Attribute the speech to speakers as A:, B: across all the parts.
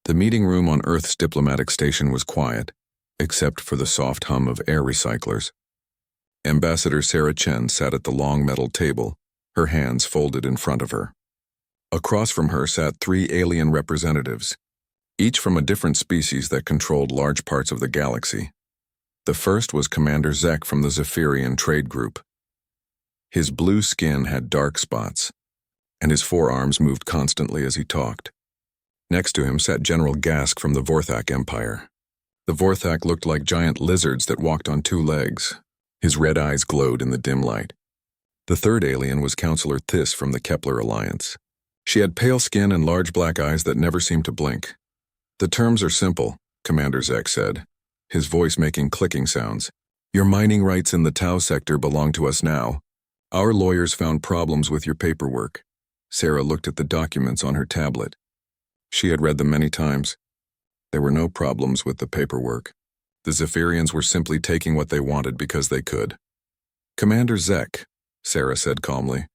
A: The meeting room on Earth's diplomatic station was quiet, except for the soft hum of air recyclers. Ambassador Sarah Chen sat at the long metal table, her hands folded in front of her. Across from her sat 3 alien representatives, each from a different species that controlled large parts of the galaxy. The first was Commander Zek from the Zephyrian Trade Group. His blue skin had dark spots, and his forearms moved constantly as he talked. Next to him sat General Gask from the Vorthak Empire. The Vorthak looked like giant lizards that walked on 2 legs. His red eyes glowed in the dim light. The third alien was Counselor Thys from the Kepler Alliance. She had pale skin and large black eyes that never seemed to blink. "The terms are simple," Commander Zek said, his voice making clicking sounds. "Your mining rights in the Tau sector belong to us now. Our lawyers found problems with your paperwork." Sarah looked at the documents on her tablet. She had read them many times. There were no problems with the paperwork. The Zephyrians were simply taking what they wanted because they could. "Commander Zek," Sarah said calmly,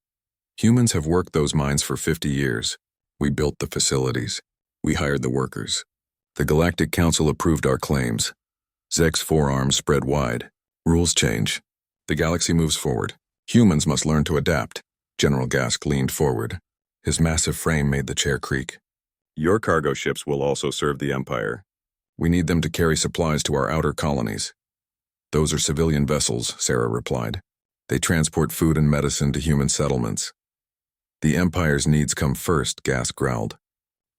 A: "humans have worked those mines for 50 years. We built the facilities. We hired the workers. The Galactic Council approved our claims." Zek's forearms spread wide. "Rules change. The galaxy moves forward. Humans must learn to adapt." General Gask leaned forward. His massive frame made the chair creak. "Your cargo ships will also serve the Empire. We need them to carry supplies to our outer colonies." "Those are civilian vessels," Sarah replied. "They transport food and medicine to human settlements." "The Empire's needs come first," Gask growled.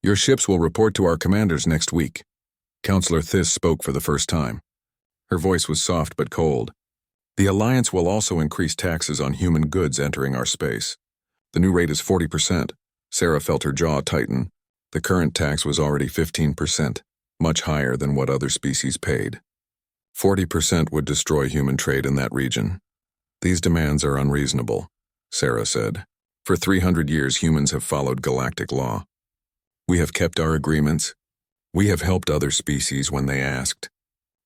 A: "Your ships will report to our commanders next week." Counselor Thys spoke for the first time. Her voice was soft but cold. "The Alliance will also increase taxes on human goods entering our space. The new rate is 40%. Sarah felt her jaw tighten. The current tax was already 15%, much higher than what other species paid. 40% would destroy human trade in that region. "These demands are unreasonable," Sarah said. "For 300 years humans have followed galactic law. We have kept our agreements. We have helped other species when they asked.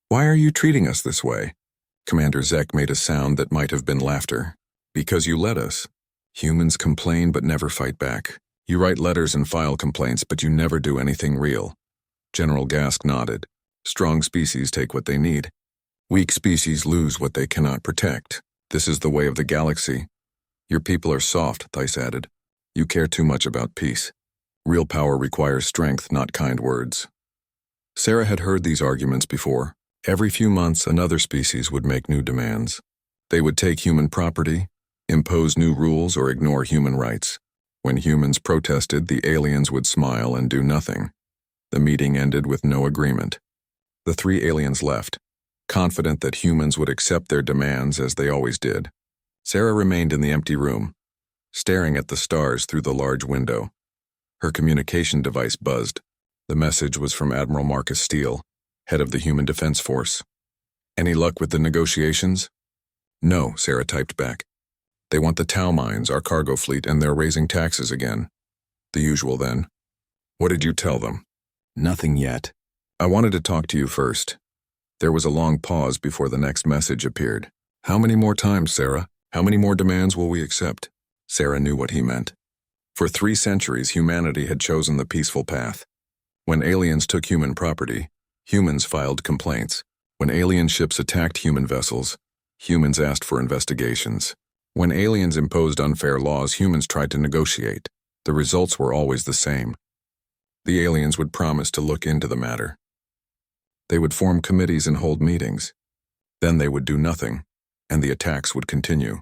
A: Why are you treating us this way?" Commander Zek made a sound that might have been laughter. "Because you let us. Humans complain but never fight back. You write letters and file complaints, but you never do anything real." General Gask nodded. "Strong species take what they need. Weak species lose what they cannot protect. This is the way of the galaxy." "Your people are soft," Thys added. "You care too much about peace. Real power requires strength, not kind words." Sarah had heard these arguments before. Every few months, another species would make new demands. They would take human property, impose new rules, or ignore human rights. When humans protested, the aliens would smile and do nothing. The meeting ended with no agreement. The 3 aliens left, confident that humans would accept their demands as they always did. Sarah remained in the empty room, staring at the stars through the large window. Her communication device buzzed. The message was from Admiral Marcus Steele, head of the Human Defense Force. "Any luck with the negotiations?" "No," Sarah typed back. "They want the Tau mines, our cargo fleet, and they're raising taxes again." "The usual then." "What did you tell them?" "Nothing yet. I wanted to talk to you first." There was a long pause before the next message appeared. "How many more times, Sarah? How many more demands will we accept?" Sarah knew what he meant. For 3 centuries, humanity had chosen the peaceful path. When aliens took human property, humans filed complaints. When alien ships attacked human vessels, humans asked for investigations. When aliens imposed unfair laws, humans tried to negotiate. The results were always the same. The aliens would promise to look into the matter. They would form committees and hold meetings. Then they would do nothing, and the attacks would continue.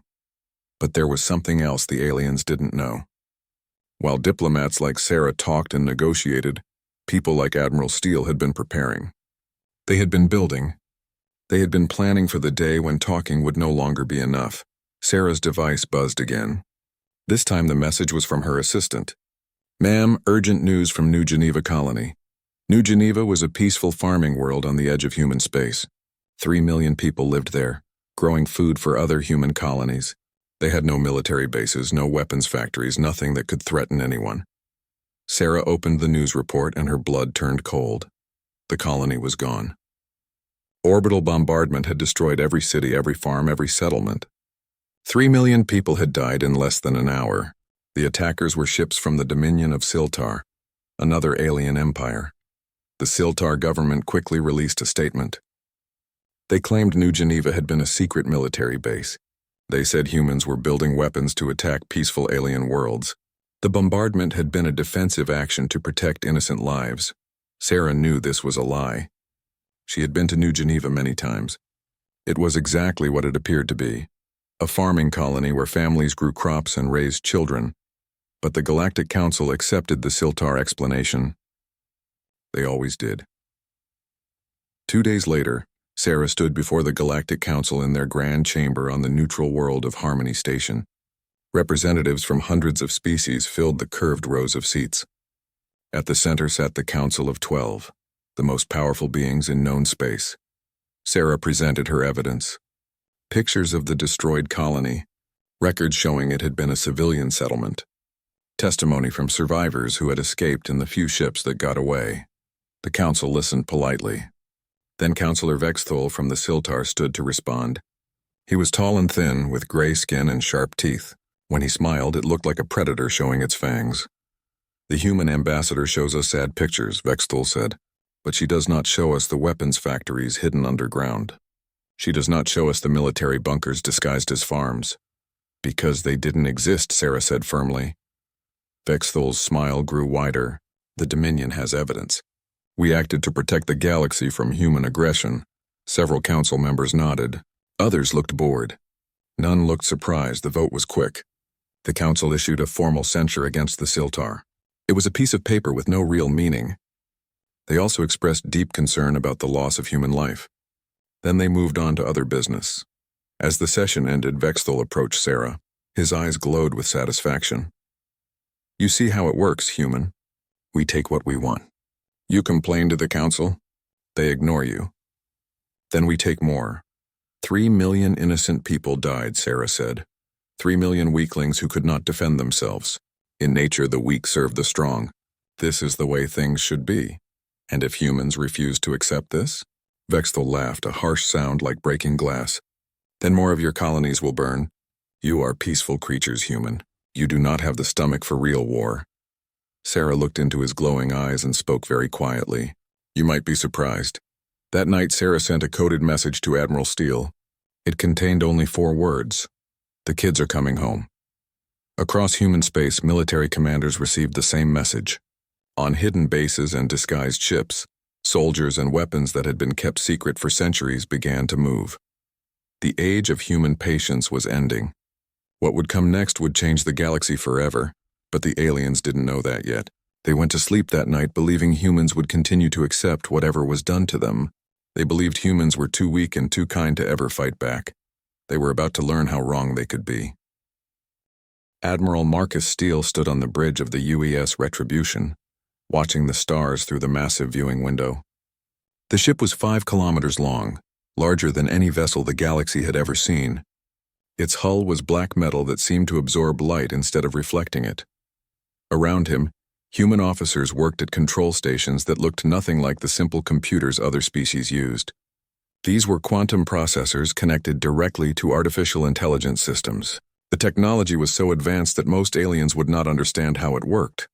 A: But there was something else the aliens didn't know. While diplomats like Sarah talked and negotiated, people like Admiral Steele had been preparing. They had been building. They had been planning for the day when talking would no longer be enough. Sarah's device buzzed again. This time the message was from her assistant. "Ma'am, urgent news from New Geneva Colony. New Geneva was a peaceful farming world on the edge of human space. 3 million people lived there, growing food for other human colonies. They had no military bases, no weapons factories, nothing that could threaten anyone." Sarah opened the news report and her blood turned cold. The colony was gone. Orbital bombardment had destroyed every city, every farm, every settlement. 3 million people had died in less than an hour. The attackers were ships from the Dominion of Siltar, another alien empire. The Siltar government quickly released a statement. They claimed New Geneva had been a secret military base. They said humans were building weapons to attack peaceful alien worlds. The bombardment had been a defensive action to protect innocent lives. Sarah knew this was a lie. She had been to New Geneva many times. It was exactly what it appeared to be, a farming colony where families grew crops and raised children. But the Galactic Council accepted the Siltar explanation. They always did. 2 days later, Sarah stood before the Galactic Council in their grand chamber on the neutral world of Harmony Station. Representatives from hundreds of species filled the curved rows of seats. At the center sat the Council of 12, the most powerful beings in known space. Sarah presented her evidence. Pictures of the destroyed colony, records showing it had been a civilian settlement, testimony from survivors who had escaped in the few ships that got away. The council listened politely. Then Councillor Vexthol from the Siltar stood to respond. He was tall and thin, with gray skin and sharp teeth. When he smiled, it looked like a predator showing its fangs. The human ambassador shows us sad pictures, Vexthol said, but she does not show us the weapons factories hidden underground. She does not show us the military bunkers disguised as farms. Because they didn't exist, Sarah said firmly. Vexthol's smile grew wider. The Dominion has evidence. We acted to protect the galaxy from human aggression. Several council members nodded. Others looked bored. None looked surprised. The vote was quick. The council issued a formal censure against the Siltar. It was a piece of paper with no real meaning. They also expressed deep concern about the loss of human life. Then they moved on to other business. As the session ended, Vexthol approached Sarah. His eyes glowed with satisfaction. You see how it works, human. We take what we want. You complain to the council. They ignore you. Then we take more. 3 million innocent people died, Sarah said. 3 million weaklings who could not defend themselves. In nature, the weak serve the strong. This is the way things should be. And if humans refuse to accept this? Vexthol laughed, a harsh sound like breaking glass. Then more of your colonies will burn. You are peaceful creatures, human. You do not have the stomach for real war. Sarah looked into his glowing eyes and spoke very quietly. You might be surprised. That night, Sarah sent a coded message to Admiral Steele. It contained only 4 words. The kids are coming home. Across human space, military commanders received the same message. On hidden bases and disguised ships, soldiers and weapons that had been kept secret for centuries began to move. The age of human patience was ending. What would come next would change the galaxy forever, but the aliens didn't know that yet. They went to sleep that night believing humans would continue to accept whatever was done to them. They believed humans were too weak and too kind to ever fight back. They were about to learn how wrong they could be. Admiral Marcus Steele stood on the bridge of the UES Retribution, watching the stars through the massive viewing window. The ship was 5 kilometers long, larger than any vessel the galaxy had ever seen. Its hull was black metal that seemed to absorb light instead of reflecting it. Around him, human officers worked at control stations that looked nothing like the simple computers other species used. These were quantum processors connected directly to artificial intelligence systems. The technology was so advanced that most aliens would not understand how it worked.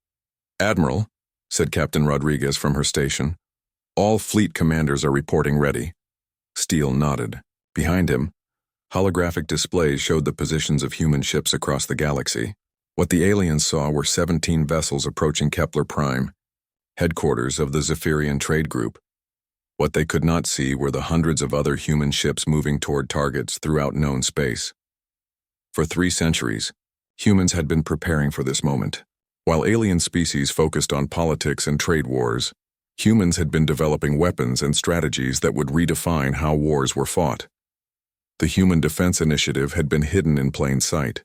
A: Admiral, said Captain Rodriguez from her station, all fleet commanders are reporting ready. Steele nodded. Behind him, holographic displays showed the positions of human ships across the galaxy. What the aliens saw were 17 vessels approaching Kepler Prime, headquarters of the Zephyrian Trade Group. What they could not see were the hundreds of other human ships moving toward targets throughout known space. For 3 centuries, humans had been preparing for this moment. While alien species focused on politics and trade wars, humans had been developing weapons and strategies that would redefine how wars were fought. The Human Defense Initiative had been hidden in plain sight.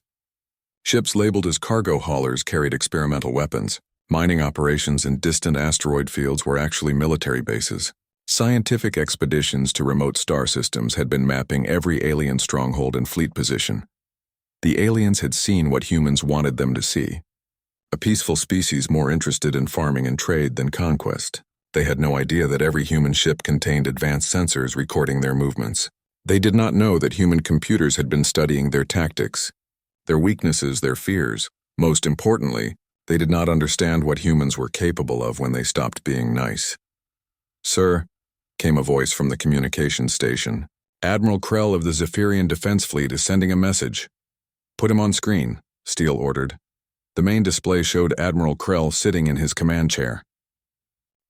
A: Ships labeled as cargo haulers carried experimental weapons. Mining operations in distant asteroid fields were actually military bases. Scientific expeditions to remote star systems had been mapping every alien stronghold and fleet position. The aliens had seen what humans wanted them to see. A peaceful species more interested in farming and trade than conquest. They had no idea that every human ship contained advanced sensors recording their movements. They did not know that human computers had been studying their tactics, their weaknesses, their fears. Most importantly, they did not understand what humans were capable of when they stopped being nice. "Sir," came a voice from the communications station. "Admiral Krell of the Zephyrian Defense Fleet is sending a message." "Put him on screen," Steele ordered. The main display showed Admiral Krell sitting in his command chair.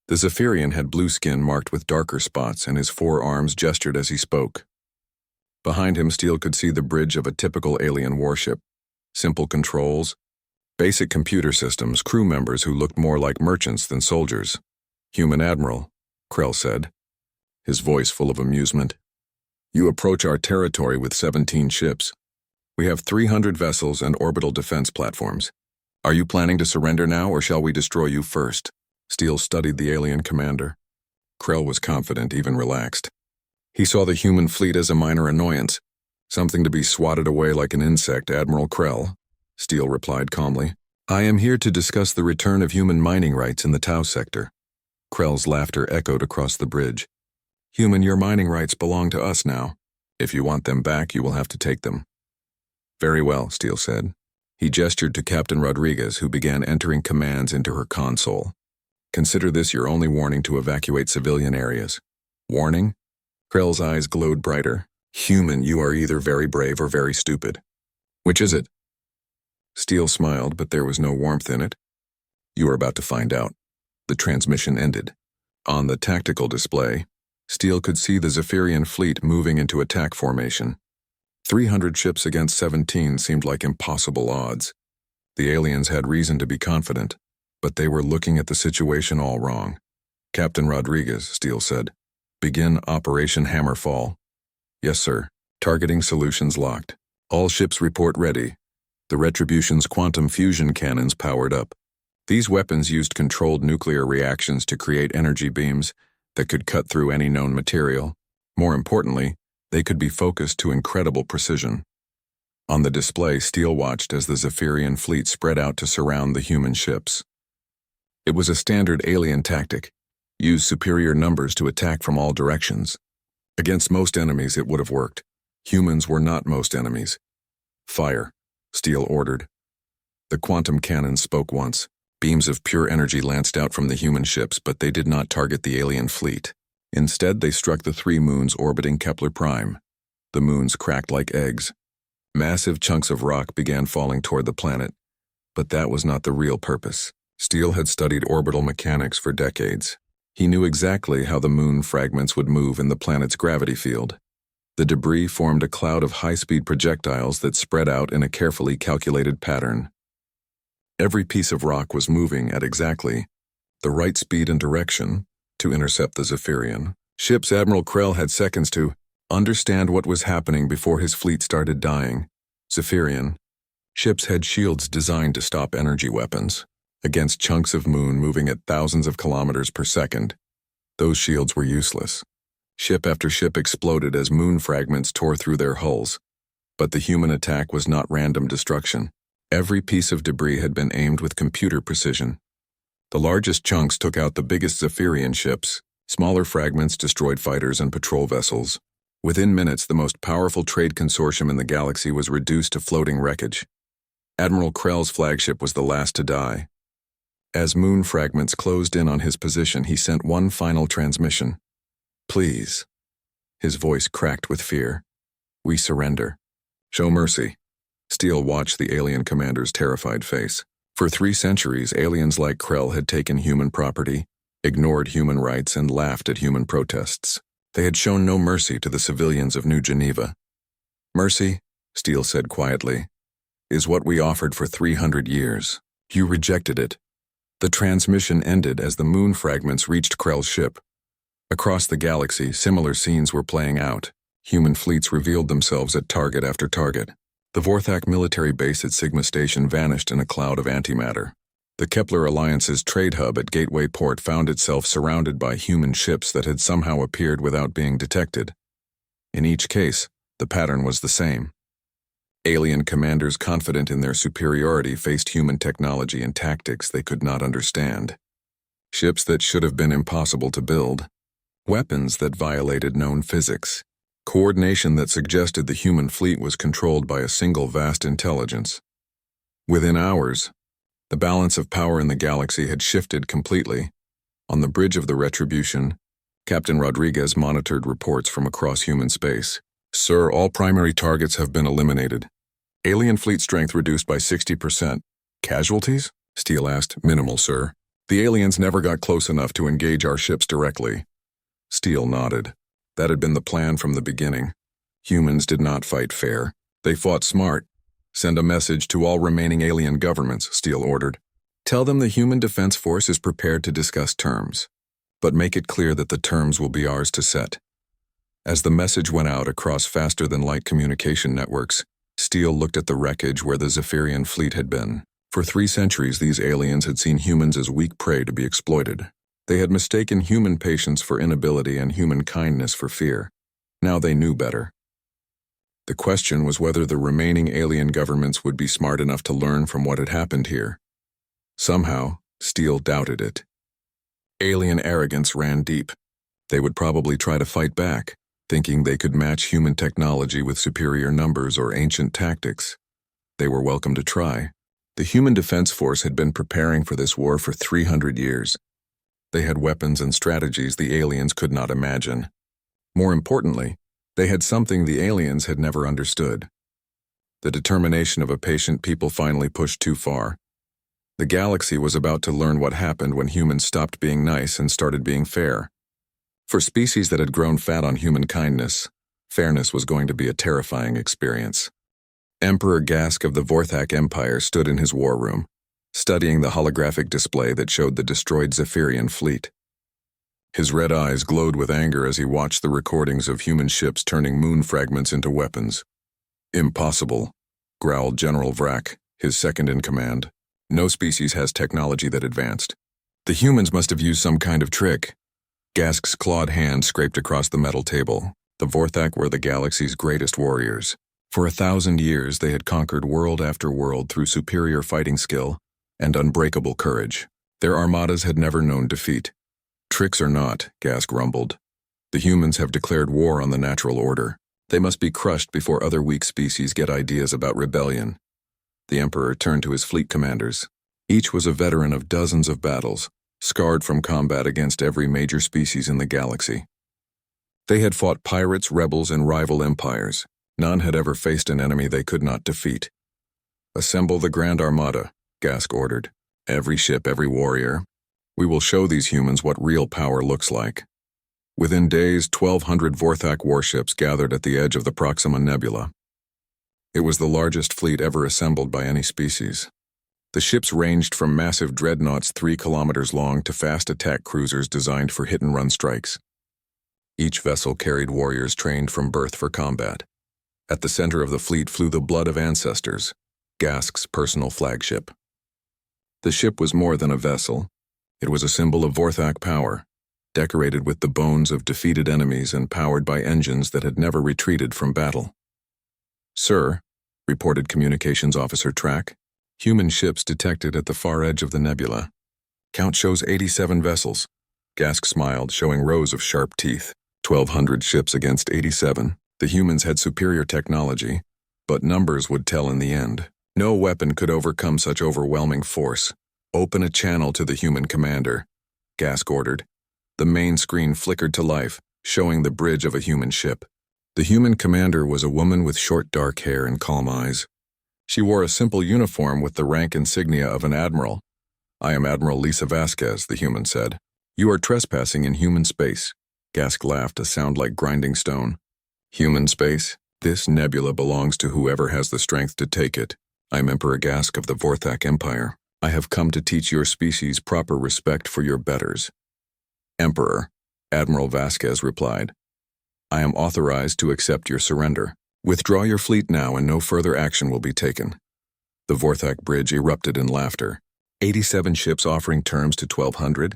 A: The Zephyrian had blue skin marked with darker spots, and his forearms gestured as he spoke. Behind him, Steele could see the bridge of a typical alien warship. Simple controls, basic computer systems, crew members who looked more like merchants than soldiers. "Human Admiral," Krell said, his voice full of amusement. "You approach our territory with 17 ships. We have 300 vessels and orbital defense platforms. Are you planning to surrender now, or shall we destroy you first?" Steele studied the alien commander. Krell was confident, even relaxed. He saw the human fleet as a minor annoyance, something to be swatted away like an insect. "Admiral Krell," Steele replied calmly, "I am here to discuss the return of human mining rights in the Tau sector." Krell's laughter echoed across the bridge. "Human, your mining rights belong to us now. If you want them back, you will have to take them." "Very well," Steele said. He gestured to Captain Rodriguez, who began entering commands into her console. "Consider this your only warning to evacuate civilian areas." "Warning?" Krell's eyes glowed brighter. "Human, you are either very brave or very stupid. Which is it?" Steele smiled, but there was no warmth in it. "You are about to find out." The transmission ended. On the tactical display, Steele could see the Zephyrian fleet moving into attack formation. 300 ships against 17 seemed like impossible odds. The aliens had reason to be confident, but they were looking at the situation all wrong. "Captain Rodriguez," Steele said, "begin Operation Hammerfall." "Yes, sir. Targeting solutions locked. All ships report ready." The Retribution's quantum fusion cannons powered up. These weapons used controlled nuclear reactions to create energy beams that could cut through any known material. More importantly, they could be focused to incredible precision. On the display, Steele watched as the Zephyrian fleet spread out to surround the human ships. It was a standard alien tactic. Use superior numbers to attack from all directions. Against most enemies, it would have worked. Humans were not most enemies. "Fire," Steele ordered. The quantum cannons spoke once. Beams of pure energy lanced out from the human ships, but they did not target the alien fleet. Instead, they struck the 3 moons orbiting Kepler Prime. The moons cracked like eggs. Massive chunks of rock began falling toward the planet, but that was not the real purpose. Steele had studied orbital mechanics for decades. He knew exactly how the moon fragments would move in the planet's gravity field. The debris formed a cloud of high-speed projectiles that spread out in a carefully calculated pattern. Every piece of rock was moving at exactly the right speed and direction to intercept the Zephyrian ships. Admiral Krell had seconds to understand what was happening before his fleet started dying. Zephyrian ships had shields designed to stop energy weapons against chunks of moon moving at thousands of kilometers per second. Those shields were useless. Ship after ship exploded as moon fragments tore through their hulls. But the human attack was not random destruction. Every piece of debris had been aimed with computer precision. The largest chunks took out the biggest Zephyrian ships. Smaller fragments destroyed fighters and patrol vessels. Within minutes, the most powerful trade consortium in the galaxy was reduced to floating wreckage. Admiral Krell's flagship was the last to die. As moon fragments closed in on his position, he sent one final transmission. "Please." His voice cracked with fear. "We surrender. Show mercy." Steele watched the alien commander's terrified face. For 3 centuries, aliens like Krell had taken human property, ignored human rights, and laughed at human protests. They had shown no mercy to the civilians of New Geneva. "Mercy," Steele said quietly, "is what we offered for 300 years. You rejected it." The transmission ended as the moon fragments reached Krell's ship. Across the galaxy, similar scenes were playing out. Human fleets revealed themselves at target after target. The Vorthak military base at Sigma Station vanished in a cloud of antimatter. The Kepler Alliance's trade hub at Gateway Port found itself surrounded by human ships that had somehow appeared without being detected. In each case, the pattern was the same. Alien commanders confident in their superiority faced human technology and tactics they could not understand. Ships that should have been impossible to build. Weapons that violated known physics. Coordination that suggested the human fleet was controlled by a single vast intelligence. Within hours, the balance of power in the galaxy had shifted completely. On the bridge of the Retribution, Captain Rodriguez monitored reports from across human space. Sir, all primary targets have been eliminated. Alien fleet strength reduced by 60%. Casualties? Steele asked. Minimal, sir. The aliens never got close enough to engage our ships directly. Steele nodded. That had been the plan from the beginning. Humans did not fight fair. They fought smart. Send a message to all remaining alien governments, Steele ordered. Tell them the Human Defense Force is prepared to discuss terms, but make it clear that the terms will be ours to set. As the message went out across faster-than-light communication networks, Steele looked at the wreckage where the Zephyrian fleet had been. For 3 centuries, these aliens had seen humans as weak prey to be exploited. They had mistaken human patience for inability and human kindness for fear. Now they knew better. The question was whether the remaining alien governments would be smart enough to learn from what had happened here. Somehow, Steele doubted it. Alien arrogance ran deep. They would probably try to fight back, thinking they could match human technology with superior numbers or ancient tactics. They were welcome to try. The Human Defense Force had been preparing for this war for 300 years. They had weapons and strategies the aliens could not imagine. More importantly, they had something the aliens had never understood. The determination of a patient people finally pushed too far. The galaxy was about to learn what happened when humans stopped being nice and started being fair. For species that had grown fat on human kindness, fairness was going to be a terrifying experience. Emperor Gask of the Vorthak Empire stood in his war room, studying the holographic display that showed the destroyed Zephyrian fleet. His red eyes glowed with anger as he watched the recordings of human ships turning moon fragments into weapons. Impossible, growled General Vrak, his second-in-command. No species has technology that advanced. The humans must have used some kind of trick. Gask's clawed hand scraped across the metal table. The Vorthak were the galaxy's greatest warriors. For 1,000 years, they had conquered world after world through superior fighting skill and unbreakable courage. Their armadas had never known defeat. Tricks or not, Gask rumbled. The humans have declared war on the natural order. They must be crushed before other weak species get ideas about rebellion. The Emperor turned to his fleet commanders. Each was a veteran of dozens of battles, scarred from combat against every major species in the galaxy. They had fought pirates, rebels, and rival empires. None had ever faced an enemy they could not defeat. Assemble the Grand Armada, Gask ordered. Every ship, every warrior. We will show these humans what real power looks like. Within days, 1,200 Vorthak warships gathered at the edge of the Proxima Nebula. It was the largest fleet ever assembled by any species. The ships ranged from massive dreadnoughts 3 kilometers long to fast attack cruisers designed for hit-and-run strikes. Each vessel carried warriors trained from birth for combat. At the center of the fleet flew the Blood of Ancestors, Gask's personal flagship. The ship was more than a vessel. It was a symbol of Vorthak power, decorated with the bones of defeated enemies and powered by engines that had never retreated from battle. Sir, reported Communications Officer Track, human ships detected at the far edge of the nebula. Count shows 87 vessels. Gask smiled, showing rows of sharp teeth. 1,200 ships against 87. The humans had superior technology, but numbers would tell in the end. No weapon could overcome such overwhelming force. Open a channel to the human commander, Gask ordered. The main screen flickered to life, showing the bridge of a human ship. The human commander was a woman with short dark hair and calm eyes. She wore a simple uniform with the rank insignia of an admiral. I am Admiral Lisa Vasquez, the human said. You are trespassing in human space. Gask laughed, a sound like grinding stone. Human space? This nebula belongs to whoever has the strength to take it. I'm Emperor Gask of the Vorthak Empire. I have come to teach your species proper respect for your betters. Emperor, Admiral Vasquez replied. I am authorized to accept your surrender. Withdraw your fleet now and no further action will be taken. The Vorthak bridge erupted in laughter. 87 ships offering terms to 1,200?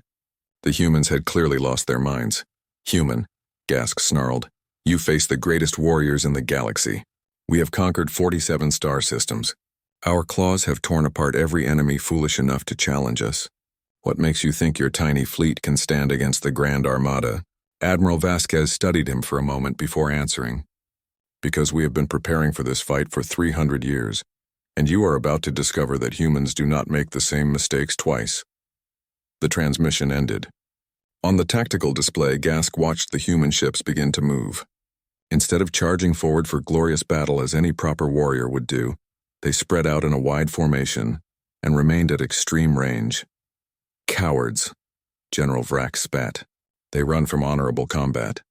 A: The humans had clearly lost their minds. Human, Gask snarled. You face the greatest warriors in the galaxy. We have conquered 47 star systems. Our claws have torn apart every enemy foolish enough to challenge us. What makes you think your tiny fleet can stand against the Grand Armada? Admiral Vasquez studied him for a moment before answering. Because we have been preparing for this fight for 300 years, and you are about to discover that humans do not make the same mistakes twice. The transmission ended. On the tactical display, Gask watched the human ships begin to move. Instead of charging forward for glorious battle as any proper warrior would do, they spread out in a wide formation and remained at extreme range. Cowards, General Vrak spat. They run from honorable combat.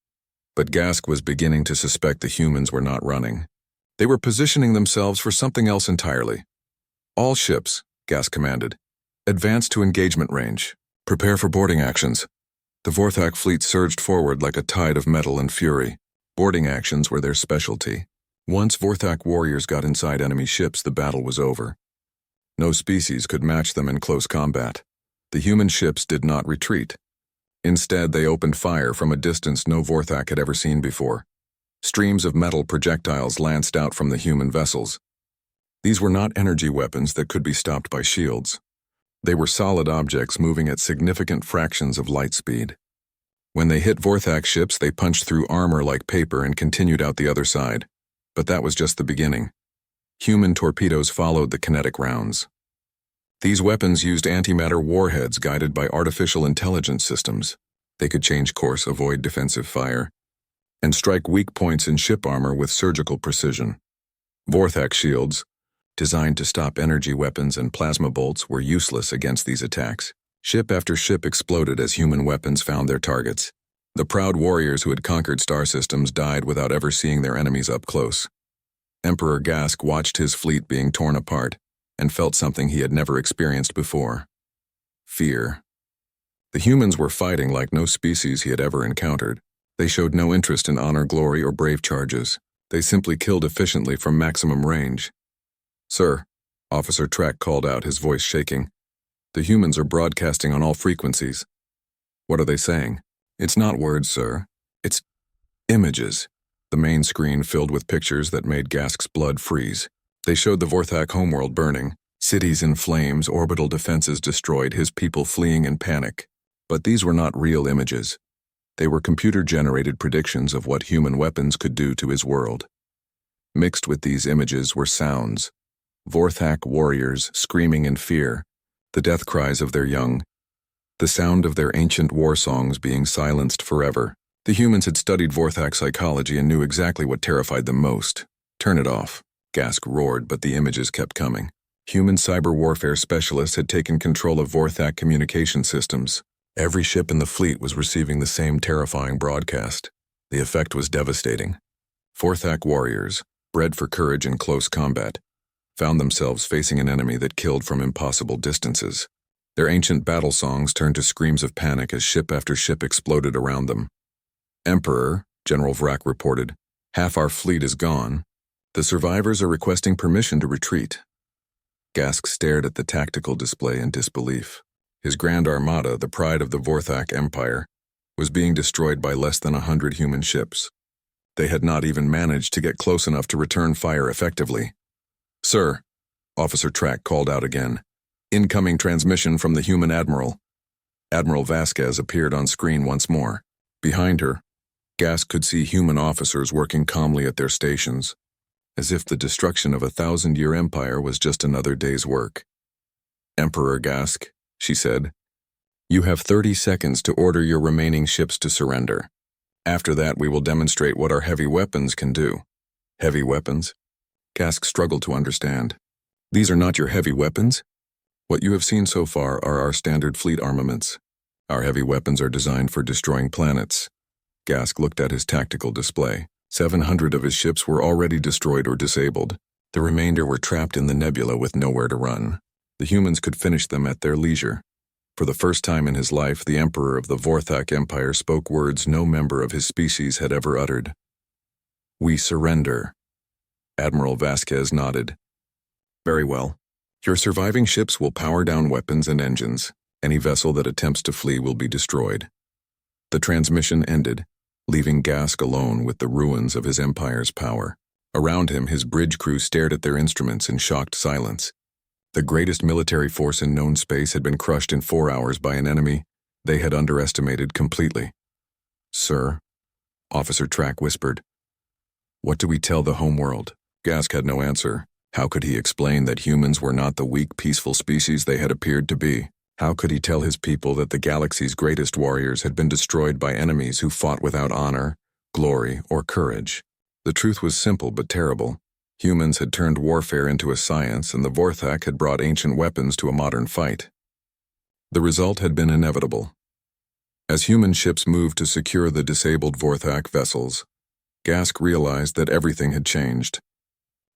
A: But Gask was beginning to suspect the humans were not running. They were positioning themselves for something else entirely. All ships, Gask commanded, advance to engagement range. Prepare for boarding actions. The Vorthak fleet surged forward like a tide of metal and fury. Boarding actions were their specialty. Once Vorthak warriors got inside enemy ships, the battle was over. No species could match them in close combat. The human ships did not retreat. Instead, they opened fire from a distance no Vorthak had ever seen before. Streams of metal projectiles lanced out from the human vessels. These were not energy weapons that could be stopped by shields. They were solid objects moving at significant fractions of light speed. When they hit Vorthak ships, they punched through armor like paper and continued out the other side. But that was just the beginning. Human torpedoes followed the kinetic rounds. These weapons used antimatter warheads guided by artificial intelligence systems. They could change course, avoid defensive fire, and strike weak points in ship armor with surgical precision. Vorthak shields, designed to stop energy weapons and plasma bolts, were useless against these attacks. Ship after ship exploded as human weapons found their targets. The proud warriors who had conquered star systems died without ever seeing their enemies up close. Emperor Gask watched his fleet being torn apart and felt something he had never experienced before: fear. The humans were fighting like no species he had ever encountered. They showed no interest in honor, glory, or brave charges. They simply killed efficiently from maximum range. "Sir," Officer Track called out, his voice shaking. "The humans are broadcasting on all frequencies." "What are they saying?" "It's not words, sir. It's images." The main screen filled with pictures that made Gask's blood freeze. They showed the Vorthak homeworld burning, cities in flames, orbital defenses destroyed, his people fleeing in panic. But these were not real images. They were computer-generated predictions of what human weapons could do to his world. Mixed with these images were sounds. Vorthak warriors screaming in fear, the death cries of their young, the sound of their ancient war songs being silenced forever. The humans had studied Vorthak psychology and knew exactly what terrified them most. "Turn it off," Gask roared, but the images kept coming. Human cyber warfare specialists had taken control of Vorthak communication systems. Every ship in the fleet was receiving the same terrifying broadcast. The effect was devastating. Vorthak warriors, bred for courage in close combat, found themselves facing an enemy that killed from impossible distances. Their ancient battle songs turned to screams of panic as ship after ship exploded around them. "Emperor," General Vrak reported, "half our fleet is gone. The survivors are requesting permission to retreat." Gask stared at the tactical display in disbelief. His Grand Armada, the pride of the Vorthak Empire, was being destroyed by less than 100 human ships. They had not even managed to get close enough to return fire effectively. "Sir," Officer Track called out again. "Incoming transmission from the human admiral." Admiral Vasquez appeared on screen once more. Behind her, Gask could see human officers working calmly at their stations, as if the destruction of a 1,000-year empire was just another day's work. "Emperor Gask," she said, "you have 30 seconds to order your remaining ships to surrender. After that, we will demonstrate what our heavy weapons can do." "Heavy weapons?" Gask struggled to understand. "These are not your heavy weapons? What you have seen so far are our standard fleet armaments. Our heavy weapons are designed for destroying planets." Gask looked at his tactical display. 700 of his ships were already destroyed or disabled. The remainder were trapped in the nebula with nowhere to run. The humans could finish them at their leisure. For the first time in his life, the Emperor of the Vorthak Empire spoke words no member of his species had ever uttered. "We surrender." Admiral Vasquez nodded. "Very well. Your surviving ships will power down weapons and engines. Any vessel that attempts to flee will be destroyed." The transmission ended, leaving Gask alone with the ruins of his empire's power. Around him, his bridge crew stared at their instruments in shocked silence. The greatest military force in known space had been crushed in 4 hours by an enemy they had underestimated completely. "Sir," Officer Track whispered, "what do we tell the homeworld?" Gask had no answer. How could he explain that humans were not the weak, peaceful species they had appeared to be? How could he tell his people that the galaxy's greatest warriors had been destroyed by enemies who fought without honor, glory, or courage? The truth was simple but terrible. Humans had turned warfare into a science, and the Vorthak had brought ancient weapons to a modern fight. The result had been inevitable. As human ships moved to secure the disabled Vorthak vessels, Gask realized that everything had changed.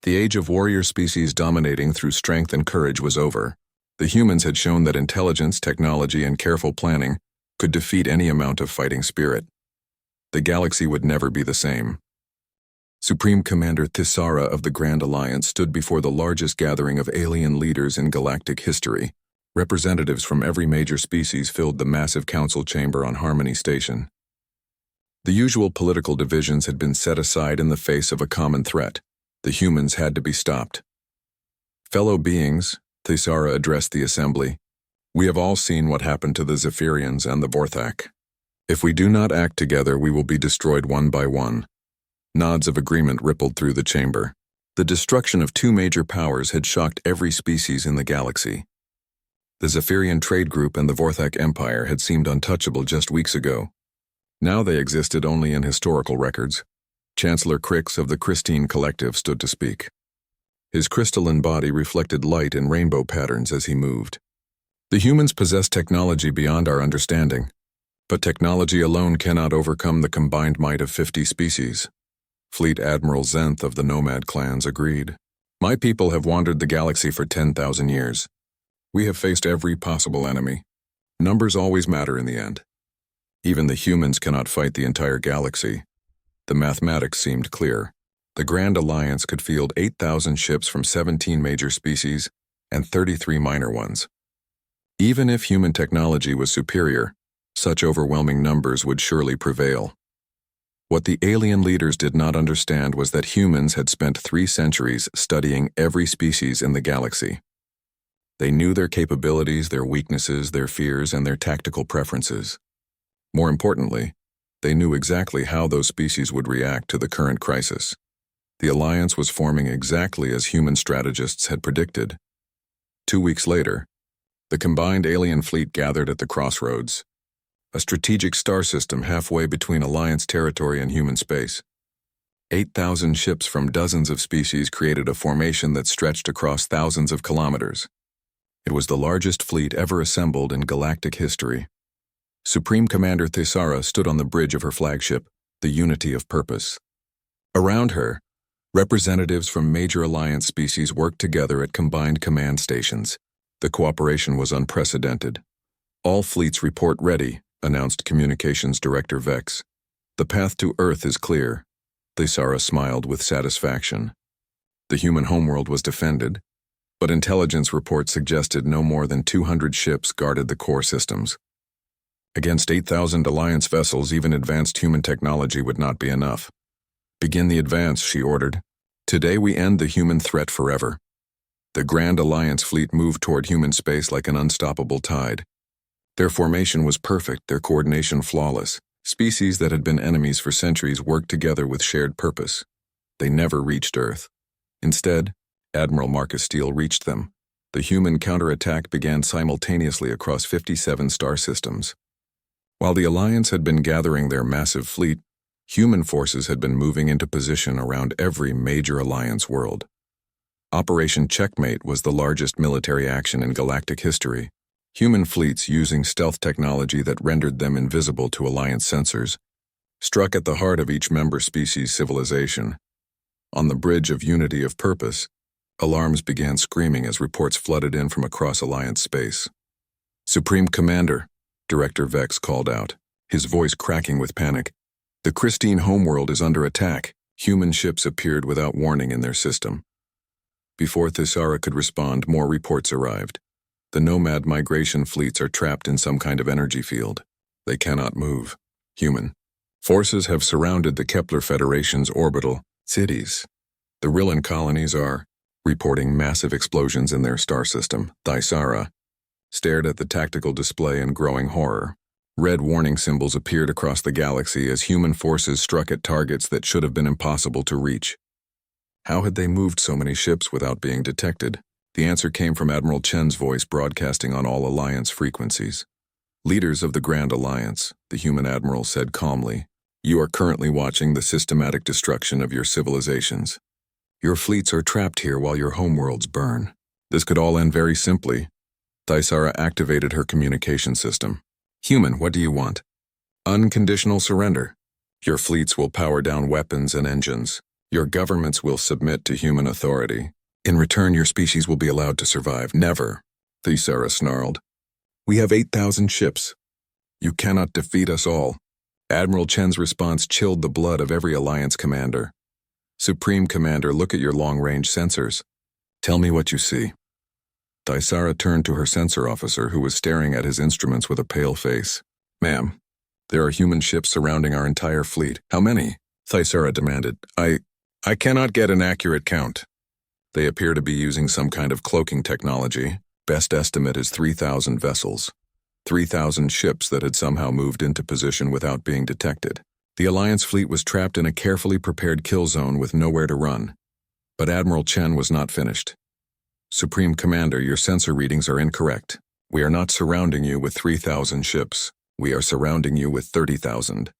A: The age of warrior species dominating through strength and courage was over. The humans had shown that intelligence, technology, and careful planning could defeat any amount of fighting spirit. The galaxy would never be the same. Supreme Commander Thisara of the Grand Alliance stood before the largest gathering of alien leaders in galactic history. Representatives from every major species filled the massive council chamber on Harmony Station. The usual political divisions had been set aside in the face of a common threat. The humans had to be stopped. Fellow beings, Thisara addressed the assembly, we have all seen what happened to the Zephyrians and the Vorthak. If we do not act together, we will be destroyed one by one. Nods of agreement rippled through the chamber. The destruction of two major powers had shocked every species in the galaxy. The Zephyrian trade group and the Vorthak Empire had seemed untouchable just weeks ago. Now they existed only in historical records. Chancellor Crix of the Christine Collective stood to speak. His crystalline body reflected light in rainbow patterns as he moved. The humans possess technology beyond our understanding, but technology alone cannot overcome the combined might of 50 species. Fleet Admiral Zenth of the Nomad clans agreed. My people have wandered the galaxy for 10,000 years. We have faced every possible enemy. Numbers always matter in the end. Even the humans cannot fight the entire galaxy. The mathematics seemed clear. The Grand Alliance could field 8,000 ships from 17 major species and 33 minor ones. Even if human technology was superior, such overwhelming numbers would surely prevail. What the alien leaders did not understand was that humans had spent 3 centuries studying every species in the galaxy. They knew their capabilities, their weaknesses, their fears, and their tactical preferences. More importantly, they knew exactly how those species would react to the current crisis. The alliance was forming exactly as human strategists had predicted. 2 weeks later, the combined alien fleet gathered at the crossroads, a strategic star system halfway between alliance territory and human space. 8,000 ships from dozens of species created a formation that stretched across thousands of kilometers. It was the largest fleet ever assembled in galactic history. Supreme Commander Thisara stood on the bridge of her flagship, the Unity of Purpose. Around her, representatives from major alliance species worked together at combined command stations. The cooperation was unprecedented. All fleets report ready, announced Communications Director Vex. The path to Earth is clear. Thisara smiled with satisfaction. The human homeworld was defended, but intelligence reports suggested no more than 200 ships guarded the core systems. Against 8,000 Alliance vessels, even advanced human technology would not be enough. Begin the advance, she ordered. Today we end the human threat forever. The Grand Alliance fleet moved toward human space like an unstoppable tide. Their formation was perfect, their coordination flawless. Species that had been enemies for centuries worked together with shared purpose. They never reached Earth. Instead, Admiral Marcus Steele reached them. The human counterattack began simultaneously across 57 star systems. While the Alliance had been gathering their massive fleet, human forces had been moving into position around every major Alliance world. Operation Checkmate was the largest military action in galactic history. Human fleets using stealth technology that rendered them invisible to Alliance sensors struck at the heart of each member species' civilization. On the bridge of Unity of Purpose, alarms began screaming as reports flooded in from across Alliance space. Supreme Commander, Director Vex called out, his voice cracking with panic. The Christine homeworld is under attack. Human ships appeared without warning in their system. Before Thisara could respond, more reports arrived. The nomad migration fleets are trapped in some kind of energy field. They cannot move. Human forces have surrounded the Kepler Federation's orbital cities. The Rillan colonies are reporting massive explosions in their star system. Thisara stared at the tactical display in growing horror. Red warning symbols appeared across the galaxy as human forces struck at targets that should have been impossible to reach. How had they moved so many ships without being detected? The answer came from Admiral Chen's voice broadcasting on all Alliance frequencies. Leaders of the Grand Alliance, the human admiral said calmly, you are currently watching the systematic destruction of your civilizations. Your fleets are trapped here while your homeworlds burn. This could all end very simply. Thaisara activated her communication system. Human, what do you want? Unconditional surrender. Your fleets will power down weapons and engines. Your governments will submit to human authority. In return, your species will be allowed to survive. Never, Thaisara snarled. We have 8,000 ships. You cannot defeat us all. Admiral Chen's response chilled the blood of every Alliance commander. Supreme Commander, look at your long-range sensors. Tell me what you see. Thaisara turned to her sensor officer, who was staring at his instruments with a pale face. Ma'am, there are human ships surrounding our entire fleet. How many? Thaisara demanded. I cannot get an accurate count. They appear to be using some kind of cloaking technology. Best estimate is 3,000 vessels. 3,000 ships that had somehow moved into position without being detected. The Alliance fleet was trapped in a carefully prepared kill zone with nowhere to run. But Admiral Chen was not finished. Supreme Commander, your sensor readings are incorrect. We are not surrounding you with 3,000 ships. We are surrounding you with 30,000.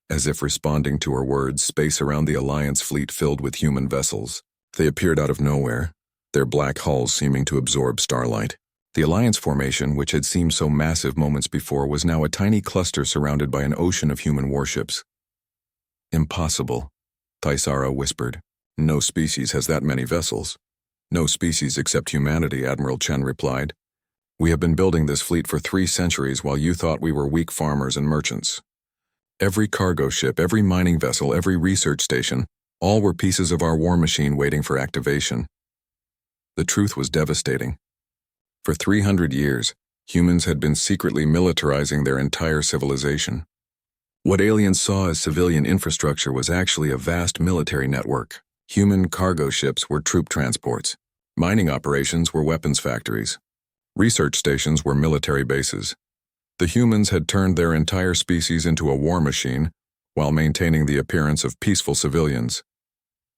A: As if responding to her words, space around the Alliance fleet filled with human vessels. They appeared out of nowhere, their black hulls seeming to absorb starlight. The Alliance formation, which had seemed so massive moments before, was now a tiny cluster surrounded by an ocean of human warships. Impossible, Thaisara whispered. No species has that many vessels. No species except humanity, Admiral Chen replied. We have been building this fleet for 3 centuries while you thought we were weak farmers and merchants. Every cargo ship, every mining vessel, every research station, all were pieces of our war machine waiting for activation. The truth was devastating. For 300 years, humans had been secretly militarizing their entire civilization. What aliens saw as civilian infrastructure was actually a vast military network. Human cargo ships were troop transports. Mining operations were weapons factories. Research stations were military bases. The humans had turned their entire species into a war machine while maintaining the appearance of peaceful civilians.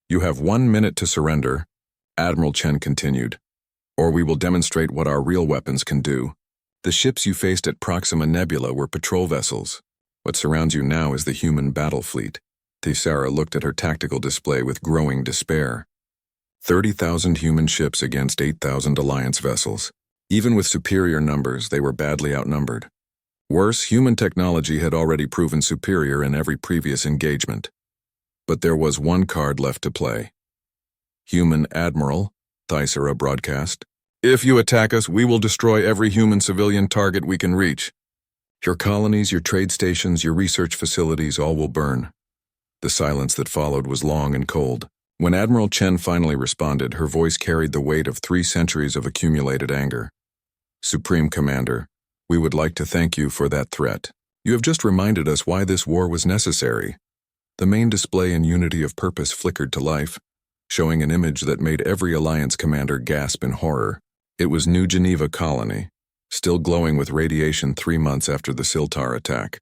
A: You have 1 minute to surrender, Admiral Chen continued, or we will demonstrate what our real weapons can do. The ships you faced at Proxima Nebula were patrol vessels. What surrounds you now is the human battle fleet. Thaisara looked at her tactical display with growing despair. 30,000 human ships against 8,000 Alliance vessels. Even with superior numbers, they were badly outnumbered. Worse, human technology had already proven superior in every previous engagement. But there was one card left to play. Human Admiral, Thaisara broadcast. If you attack us, we will destroy every human civilian target we can reach. Your colonies, your trade stations, your research facilities, all will burn. The silence that followed was long and cold. When Admiral Chen finally responded, her voice carried the weight of 3 centuries of accumulated anger. Supreme Commander, we would like to thank you for that threat. You have just reminded us why this war was necessary. The main display in unity of purpose flickered to life, showing an image that made every Alliance commander gasp in horror. It was New Geneva Colony, still glowing with radiation 3 months after the Siltar attack.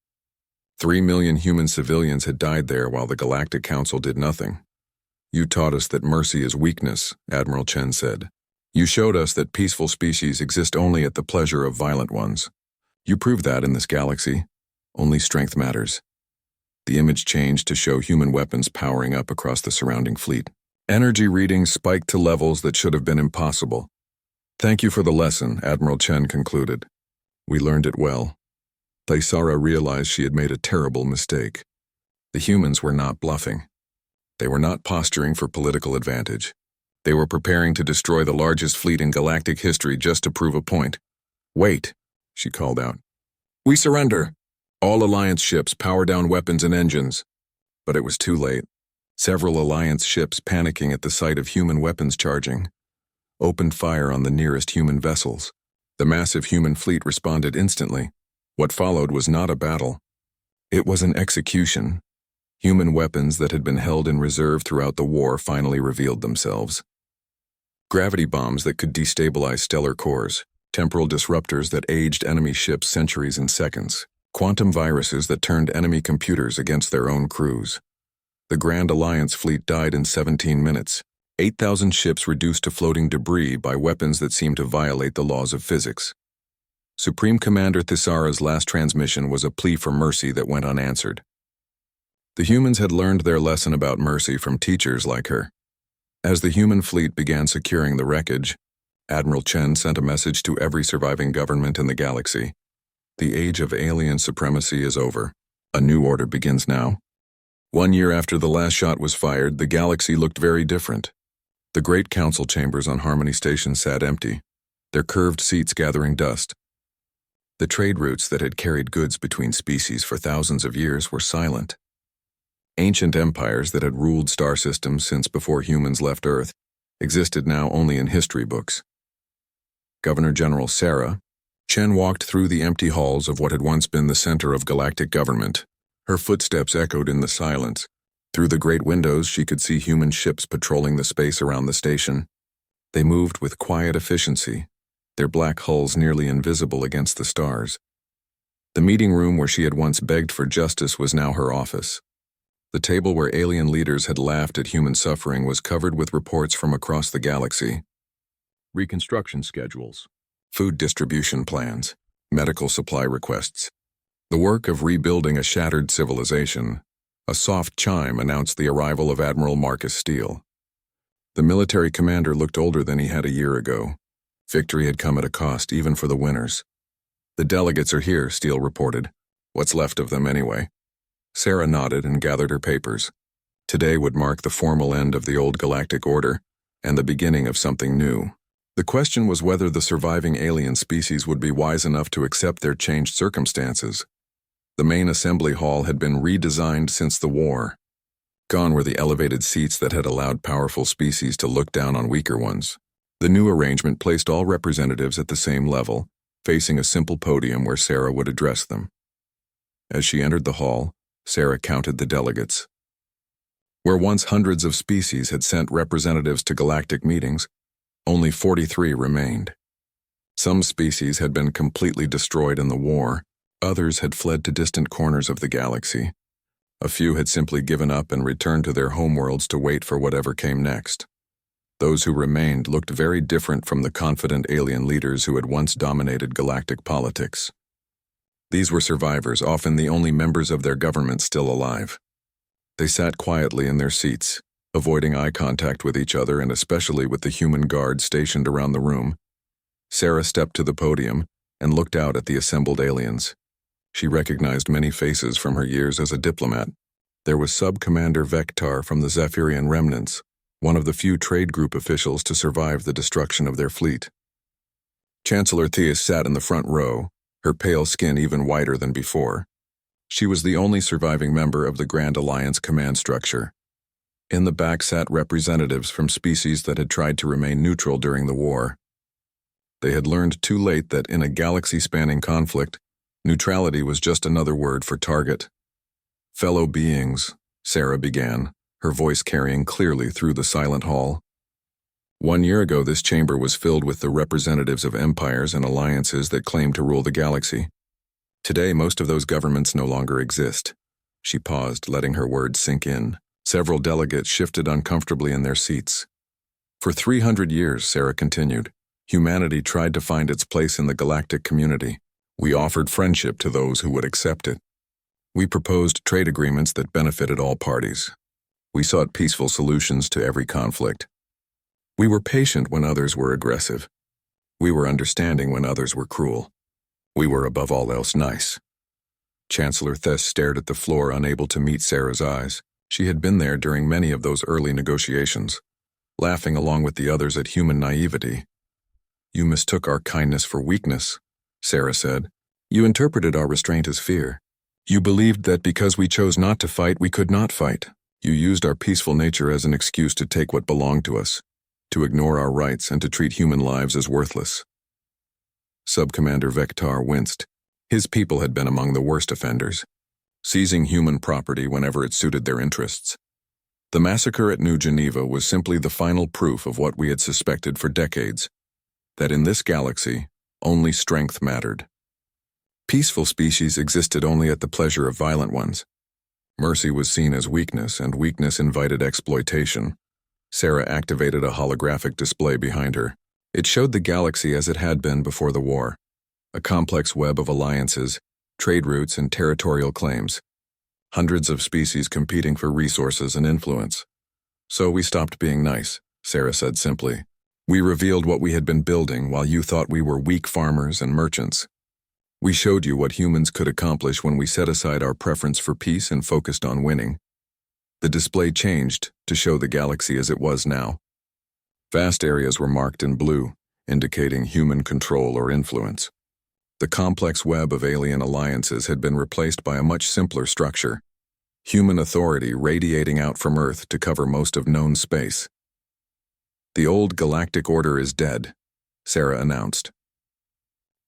A: 3 million human civilians had died there while the Galactic Council did nothing. You taught us that mercy is weakness, Admiral Chen said. You showed us that peaceful species exist only at the pleasure of violent ones. You proved that in this galaxy. Only strength matters. The image changed to show human weapons powering up across the surrounding fleet. Energy readings spiked to levels that should have been impossible. Thank you for the lesson, Admiral Chen concluded. We learned it well. Thaisara realized she had made a terrible mistake. The humans were not bluffing. They were not posturing for political advantage. They were preparing to destroy the largest fleet in galactic history just to prove a point. Wait, she called out. We surrender. All Alliance ships power down weapons and engines. But it was too late. Several Alliance ships, panicking at the sight of human weapons charging, opened fire on the nearest human vessels. The massive human fleet responded instantly. What followed was not a battle. It was an execution. Human weapons that had been held in reserve throughout the war finally revealed themselves. Gravity bombs that could destabilize stellar cores, temporal disruptors that aged enemy ships centuries and seconds, quantum viruses that turned enemy computers against their own crews. The Grand Alliance fleet died in 17 minutes. 8,000 ships reduced to floating debris by weapons that seemed to violate the laws of physics. Supreme Commander Thisara's last transmission was a plea for mercy that went unanswered. The humans had learned their lesson about mercy from teachers like her. As the human fleet began securing the wreckage, Admiral Chen sent a message to every surviving government in the galaxy. The age of alien supremacy is over. A new order begins now. 1 year after the last shot was fired, the galaxy looked very different. The great council chambers on Harmony Station sat empty, their curved seats gathering dust. The trade routes that had carried goods between species for thousands of years were silent. Ancient empires that had ruled star systems since before humans left Earth existed now only in history books. Governor General Sarah Chen walked through the empty halls of what had once been the center of galactic government. Her footsteps echoed in the silence. Through the great windows, she could see human ships patrolling the space around the station. They moved with quiet efficiency, their black hulls nearly invisible against the stars. The meeting room where she had once begged for justice was now her office. The table where alien leaders had laughed at human suffering was covered with reports from across the galaxy. Reconstruction schedules, food distribution plans, medical supply requests. The work of rebuilding a shattered civilization. A soft chime announced the arrival of Admiral Marcus Steele. The military commander looked older than he had a year ago. Victory had come at a cost, even for the winners. "The delegates are here," Steele reported. "What's left of them, anyway?" Sarah nodded and gathered her papers. Today would mark the formal end of the old galactic order and the beginning of something new. The question was whether the surviving alien species would be wise enough to accept their changed circumstances. The main assembly hall had been redesigned since the war. Gone were the elevated seats that had allowed powerful species to look down on weaker ones. The new arrangement placed all representatives at the same level, facing a simple podium where Sarah would address them. As she entered the hall, Sarah counted the delegates. Where once hundreds of species had sent representatives to galactic meetings, only 43 remained. Some species had been completely destroyed in the war. Others had fled to distant corners of the galaxy. A few had simply given up and returned to their homeworlds to wait for whatever came next. Those who remained looked very different from the confident alien leaders who had once dominated galactic politics. These were survivors, often the only members of their government still alive. They sat quietly in their seats, avoiding eye contact with each other and especially with the human guards stationed around the room. Sarah stepped to the podium and looked out at the assembled aliens. She recognized many faces from her years as a diplomat. There was Sub-Commander Vectar from the Zephyrian Remnants, one of the few trade group officials to survive the destruction of their fleet. Chancellor Theus sat in the front row, her pale skin even whiter than before. She was the only surviving member of the Grand Alliance command structure. In the back sat representatives from species that had tried to remain neutral during the war. They had learned too late that in a galaxy-spanning conflict, neutrality was just another word for target. "Fellow beings," Sarah began, her voice carrying clearly through the silent hall. 1 year ago, this chamber was filled with the representatives of empires and alliances that claimed to rule the galaxy. Today, most of those governments no longer exist. She paused, letting her words sink in. Several delegates shifted uncomfortably in their seats. For 300 years, Sarah continued, humanity tried to find its place in the galactic community. We offered friendship to those who would accept it. We proposed trade agreements that benefited all parties. We sought peaceful solutions to every conflict. We were patient when others were aggressive. We were understanding when others were cruel. We were above all else nice. Chancellor Thess stared at the floor, unable to meet Sarah's eyes. She had been there during many of those early negotiations, laughing along with the others at human naivety. "You mistook our kindness for weakness," Sarah said. "You interpreted our restraint as fear. You believed that because we chose not to fight, we could not fight. You used our peaceful nature as an excuse to take what belonged to us, to ignore our rights and to treat human lives as worthless." Sub-Commander Vectar winced. His people had been among the worst offenders, seizing human property whenever it suited their interests. The massacre at New Geneva was simply the final proof of what we had suspected for decades, that in this galaxy, only strength mattered. Peaceful species existed only at the pleasure of violent ones. Mercy was seen as weakness, and weakness invited exploitation. Sarah activated a holographic display behind her. It showed the galaxy as it had been before the war, a complex web of alliances, trade routes, and territorial claims. Hundreds of species competing for resources and influence. So we stopped being nice, Sarah said simply. We revealed what we had been building while you thought we were weak farmers and merchants. We showed you what humans could accomplish when we set aside our preference for peace and focused on winning. The display changed to show the galaxy as it was now. Vast areas were marked in blue, indicating human control or influence. The complex web of alien alliances had been replaced by a much simpler structure, human authority radiating out from Earth to cover most of known space. The old galactic order is dead, Sarah announced.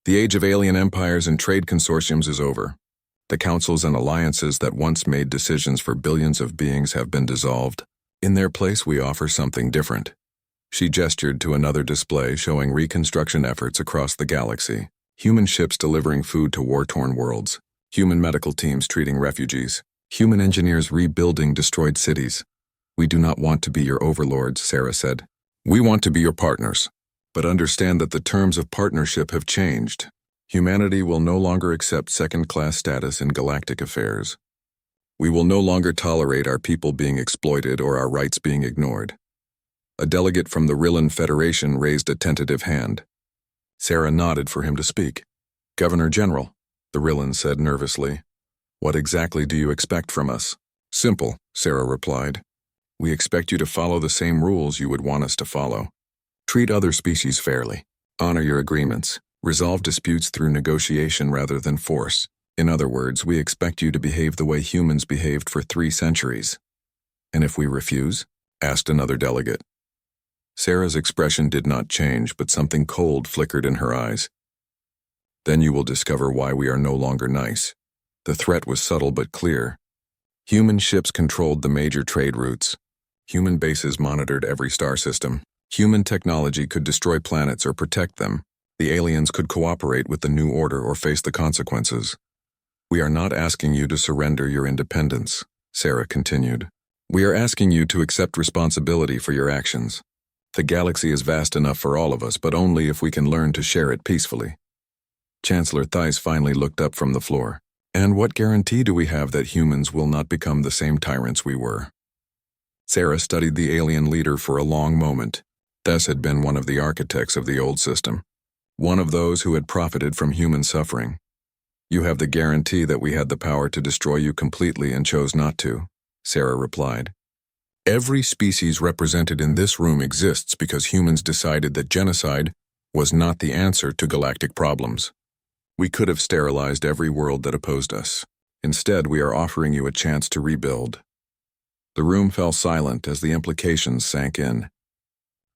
A: The age of alien empires and trade consortiums is over. The councils and alliances that once made decisions for billions of beings have been dissolved. In their place, we offer something different. She gestured to another display showing reconstruction efforts across the galaxy. Human ships delivering food to war-torn worlds. Human medical teams treating refugees. Human engineers rebuilding destroyed cities. We do not want to be your overlords, Sarah said. We want to be your partners. But understand that the terms of partnership have changed. Humanity will no longer accept second-class status in galactic affairs. We will no longer tolerate our people being exploited or our rights being ignored. A delegate from the Rillan Federation raised a tentative hand. Sarah nodded for him to speak. Governor General, the Rillan said nervously. What exactly do you expect from us? Simple, Sarah replied. We expect you to follow the same rules you would want us to follow. Treat other species fairly. Honor your agreements. Resolve disputes through negotiation rather than force. In other words, we expect you to behave the way humans behaved for 3 centuries. And if we refuse? Asked another delegate. Sarah's expression did not change, but something cold flickered in her eyes. Then you will discover why we are no longer nice. The threat was subtle but clear. Human ships controlled the major trade routes. Human bases monitored every star system. Human technology could destroy planets or protect them. The aliens could cooperate with the new order or face the consequences. We are not asking you to surrender your independence, Sarah continued. We are asking you to accept responsibility for your actions. The galaxy is vast enough for all of us, but only if we can learn to share it peacefully. Chancellor Theiss finally looked up from the floor. And what guarantee do we have that humans will not become the same tyrants we were? Sarah studied the alien leader for a long moment. Theiss had been one of the architects of the old system. One of those who had profited from human suffering. You have the guarantee that we had the power to destroy you completely and chose not to, Sarah replied. Every species represented in this room exists because humans decided that genocide was not the answer to galactic problems. We could have sterilized every world that opposed us. Instead, we are offering you a chance to rebuild. The room fell silent as the implications sank in.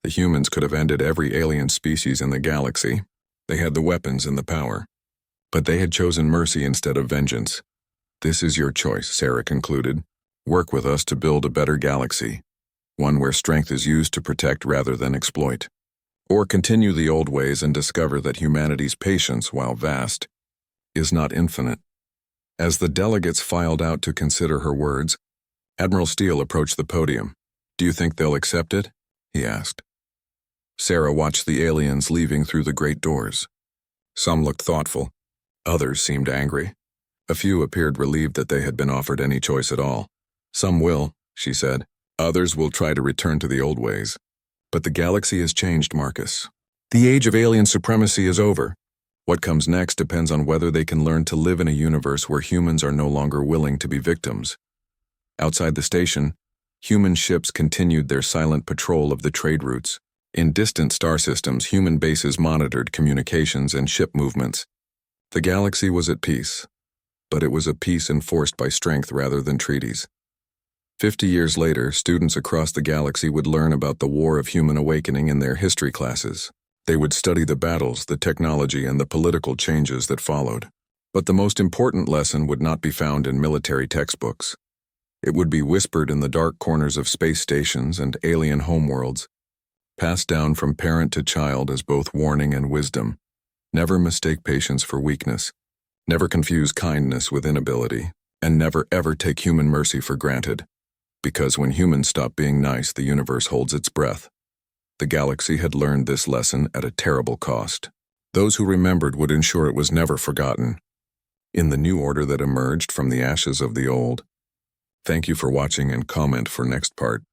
A: The humans could have ended every alien species in the galaxy. They had the weapons and the power. But they had chosen mercy instead of vengeance. This is your choice, Sarah concluded. Work with us to build a better galaxy, one where strength is used to protect rather than exploit. Or continue the old ways and discover that humanity's patience, while vast, is not infinite. As the delegates filed out to consider her words, Admiral Steele approached the podium. Do you think they'll accept it? He asked. Sarah watched the aliens leaving through the great doors. Some looked thoughtful. Others seemed angry. A few appeared relieved that they had been offered any choice at all. Some will, she said. Others will try to return to the old ways. But the galaxy has changed, Marcus. The age of alien supremacy is over. What comes next depends on whether they can learn to live in a universe where humans are no longer willing to be victims. Outside the station, human ships continued their silent patrol of the trade routes. In distant star systems, human bases monitored communications and ship movements. The galaxy was at peace, but it was a peace enforced by strength rather than treaties. 50 years later, students across the galaxy would learn about the War of Human Awakening in their history classes. They would study the battles, the technology, and the political changes that followed. But the most important lesson would not be found in military textbooks. It would be whispered in the dark corners of space stations and alien homeworlds, passed down from parent to child as both warning and wisdom. Never mistake patience for weakness. Never confuse kindness with inability. And never ever take human mercy for granted. Because when humans stop being nice, the universe holds its breath. The galaxy had learned this lesson at a terrible cost. Those who remembered would ensure it was never forgotten. In the new order that emerged from the ashes of the old. Thank you for watching and comment for next part.